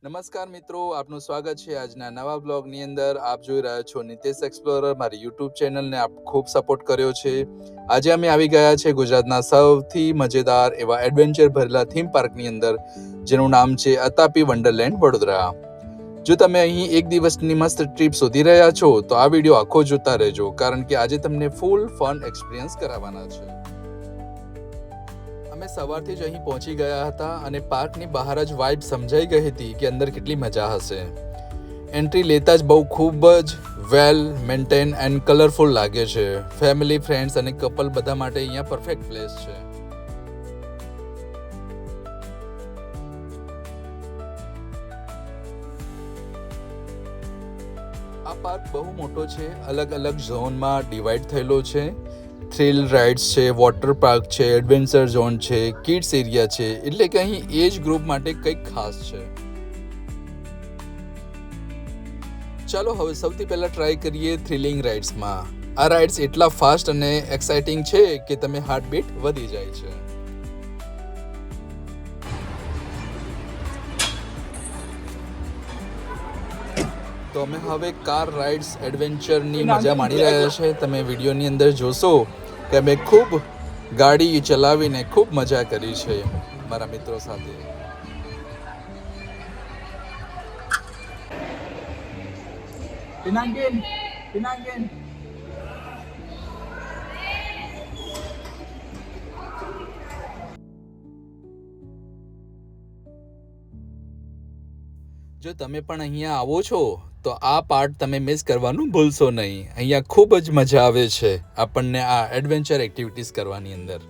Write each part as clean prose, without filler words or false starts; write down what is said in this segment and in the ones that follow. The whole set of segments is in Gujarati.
નમસ્કાર મિત્રો, આપનું સ્વાગત છે આજના નવા બ્લોગની અંદર. આપ જોઈ રહ્યા છો નિતેશ એક્સપ્લોરર. મારી યુટ્યુબ ચેનલને આપ ખૂબ સપોર્ટ કર્યો છે. આજે અમે આવી ગયા છે ગુજરાતના સૌથી મજેદાર એવા એડવેન્ચર ભરેલા થીમ પાર્કની અંદર, જેનું નામ છે અતાપી વન્ડરલેન્ડ વડોદરા. જો તમે અહીં એક દિવસની મસ્ત ટ્રીપ શોધી રહ્યા છો તો આ વિડીયો આખો જોતા રહેજો, કારણ કે આજે તમને ફૂલ ફન એક્સપિરિયન્સ કરાવવાના છે. અમે સવારથી જ અહીં પહોંચી ગયા હતા અને પાર્કની બહાર જ વાઇબ સમજાઈ ગઈ હતી કે અંદર કેટલી મજા હશે. એન્ટ્રી લેતા જ બહુ ખૂબ જ વેલ મેન્ટેન એન્ડ કલરફુલ લાગે છે. ફેમિલી, ફ્રેન્ડ્સ અને કપલ બધા માટે અહીંયા પરફેક્ટ પ્લેસ છે. આ પાર્ક બહુ મોટો છે, અલગ અલગ ઝોનમાં ડિવાઈડ થયેલો છે. થ્રિલ રાઇડ્સ છે, વોટર પાર્ક છે, એડવેન્ચર ઝોન છે, કિડ્સ એરિયા છે, એટલે કે અહીં એજ ગ્રુપ માટે કંઈક ખાસ છે. ચાલો હવે સૌથી પહેલા ટ્રાય કરીએ થ્રિલિંગ રાઇડ્સમાં. આ રાઇડ્સ એટલા ફાસ્ટ અને એક્સાઇટિંગ છે કે તમે હાર્ટબીટ વધી જાય છે. તો અમે હવે કાર રાઇડ્સ એડવેન્ચરની મજા માણી રહ્યા છે. તમે વિડીયોની અંદર જોશો કે અમે ખૂબ ગાડી ચલાવીને ખૂબ મજા કરી છે મારા મિત્રો સાથે. Pinangkin. જો તમે પણ અહીંયા આવો છો તો આ પાર્ટ તમે મિસ કરવાનું ભૂલશો નહીં. અહીંયા ખૂબ જ મજા આવે છે આપણને આ એડવેન્ચર એક્ટિવિટીઝ કરવાની અંદર.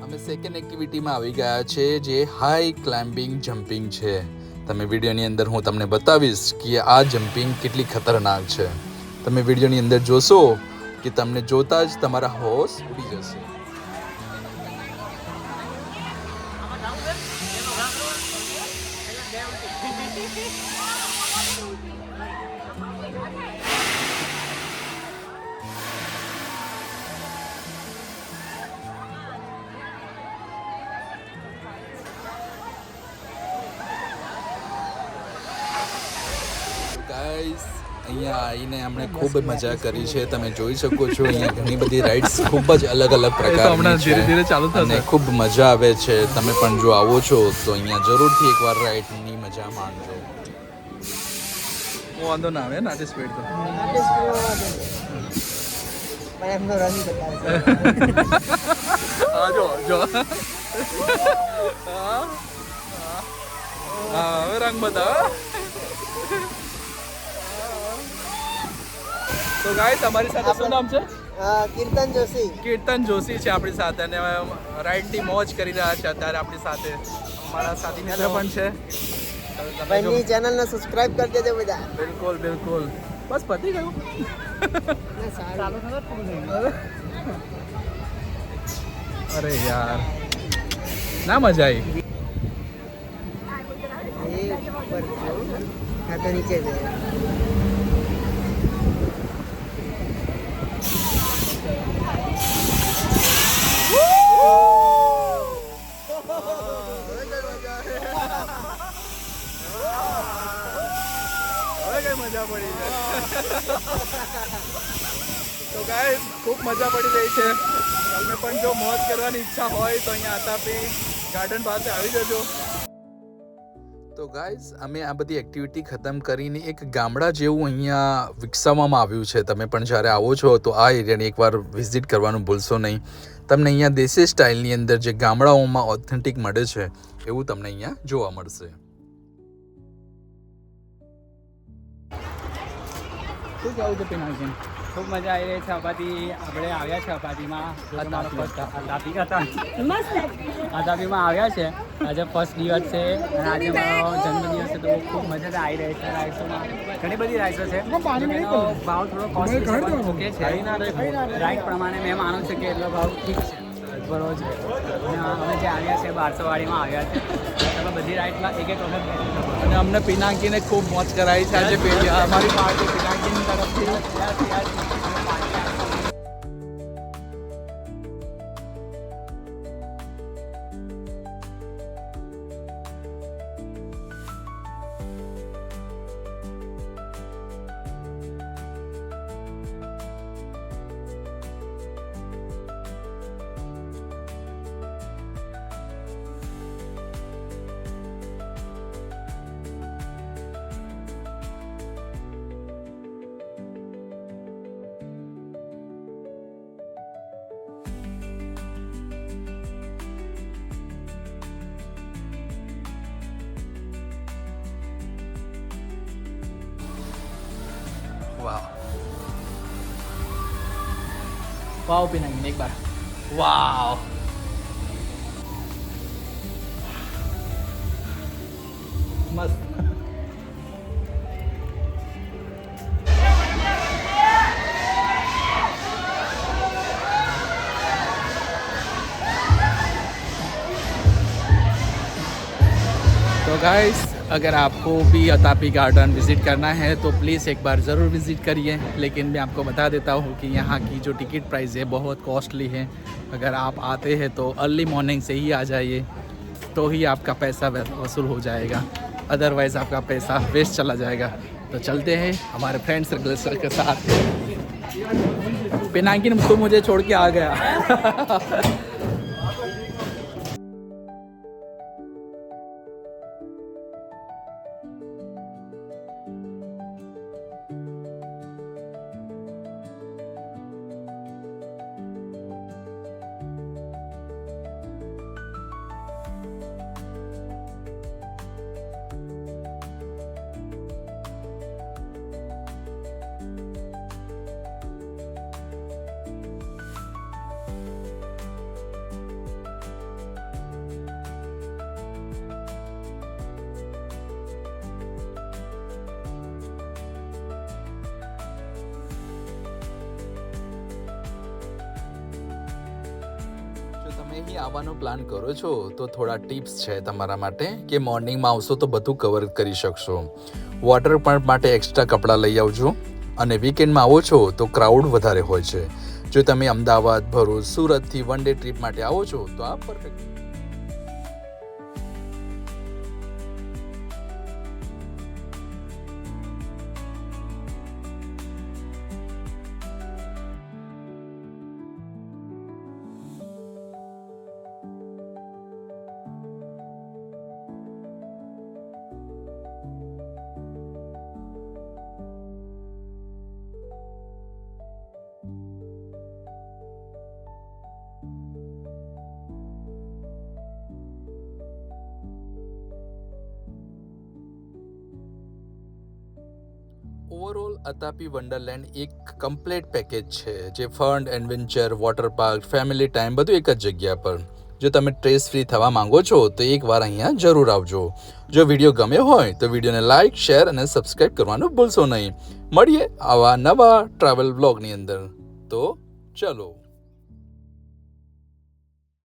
અમે સેકન્ડ એક્ટિવિટીમાં આવી ગયા છે, જે હાઈ ક્લાઇમ્બિંગ જમ્પિંગ છે. તમે વિડીયોની અંદર હું તમને બતાવીશ કે આ જમ્પિંગ કેટલી ખતરનાક છે. તમે વિડીયોની અંદર જોશો કે તમને જોતા જ તમારા હોશ ઉડી જશે. ગાઈસ, અહીંયા આવીને અમને ખૂબ મજા કરી છે. તમે જોઈ શકો છો અહીંયા ઘણી બધી રાઇડ્સ ખૂબ જ અલગ અલગ પ્રકારની છે અને ખૂબ મજા આવે છે. તમે પણ જો આવો છો તો અહીંયા જરૂરથી એકવાર રાઇડની મજા માણજો. વાંધો ના આવે નાટે સ્પીડ તો જો હવે રંગ બતાવો. તો ગાઈસ, તમારી સાથે શું નામ છે? કીર્તન જોશી છે આપણી સાથે, અને રાઈડની મોજ કરી રહ્યા છે અત્યારે આપણી સાથે. અમારા સાથી મિત્ર પણ છે. ભાઈની ચેનલને સબસ્ક્રાઇબ કરી દેજો બધા. બિલકુલ. બસ પતી ગયું. અરે યાર, ના મજા આવી. ખાતા નીચે છે. મજા પડી છે. તો ગાઈસ, ખૂબ મજા પડી રહી છે. તમને પણ જો મોજ કરવાની ઈચ્છા હોય તો અહીંયા અતાપી ગાર્ડન પાસે આવી જજો. તો ગાઈઝ, અમે આ બધી એક્ટિવિટી ખતમ કરીને એક ગામડા જેવું અહીંયા વિકસાવવામાં આવ્યું છે. તમે પણ જ્યારે આવો છો તો આ એરિયાને એકવાર વિઝિટ કરવાનું ભૂલશો નહીં. તમને અહીંયા દેશી સ્ટાઇલની અંદર જે ગામડાઓમાં ઓથેન્ટિક મળે છે એવું તમને અહીંયા જોવા મળશે. શું કહેવું છે પિનાકીન? ખૂબ મજા આવી રહી છે અપાતી. આપણે આવ્યા છે અપાતીમાં. મારો ફર્સ્ટ અતાપીમાં આવ્યા છે. આજે ફર્સ્ટ દિવસ છે અને આજે મારો જન્મદિવસ છે, તો ખૂબ મજા આવી રહી છે. રાઈડ્સોમાં ઘણી બધી રાઈડ્સો છે. એનો ભાવ થોડો કોસ્ટલી છે પણ ઓકે છે. રાઈડ પ્રમાણે મેં માનું છું કે એટલો ભાવ ઠીક છે, બરોબર છે. અમે જે આવ્યા છે 1200વાળીમાં આવ્યા છે. તમે બધી રાઈડમાં એક વખત અને અમને પિનાકીને ખૂબ મોજ કરાવી છે આજે અમારી પાર્ટી પિનાકીની તરફથી. વાવ પિનાકીને એક બાર. વાવ, મસ્ત. तो गाइस, अगर आपको भी अतापी गार्डन विज़िट करना है तो प्लीज़ एक बार ज़रूर विज़िट करिए. लेकिन मैं आपको बता देता हूँ कि यहाँ की जो टिकट प्राइस है बहुत कॉस्टली है. अगर आप आते हैं तो अर्ली मॉर्निंग से ही आ जाइए, तो ही आपका पैसा वसूल हो जाएगा. अदरवाइज़ आपका पैसा वेस्ट चला जाएगा. तो चलते हैं हमारे फ्रेंड सर्कल के साथ. पिनाकी तो मुझे छोड़ के आ गया. તમે અહીં આવવાનો પ્લાન કરો છો તો થોડા ટિપ્સ છે તમારા માટે કે મોર્નિંગમાં આવશો તો બધું કવર કરી શકશો. વોટર પાર્ક માટે એક્સ્ટ્રા કપડાં લઈ આવજો. અને વીકેન્ડમાં આવો છો તો ક્રાઉડ વધારે હોય છે. જો તમે અમદાવાદ, ભરૂચ, સુરતથી વન ડે ટ્રીપ માટે આવો છો તો આ પરફેક્ટ. ઓવરઓલ અતાપી વન્ડરલેન્ડ એક કમ્પ્લીટ પેકેજ છે, જે fun, adventure, water park, family time બધું એક જ જગ્યા પર. જો તમે સ્ટ્રેસ ફ્રી થવા માંગો છો તો એકવાર અહીંયા જરૂર આવજો. જો વિડીયો ગમ્યો હોય તો વિડીયોને લાઇક, શેર અને સબસ્ક્રાઈબ કરવાનું ભૂલશો નહીં. મળીએ આવા નવા ટ્રાવેલ વ્લોગની અંદર. તો ચલો.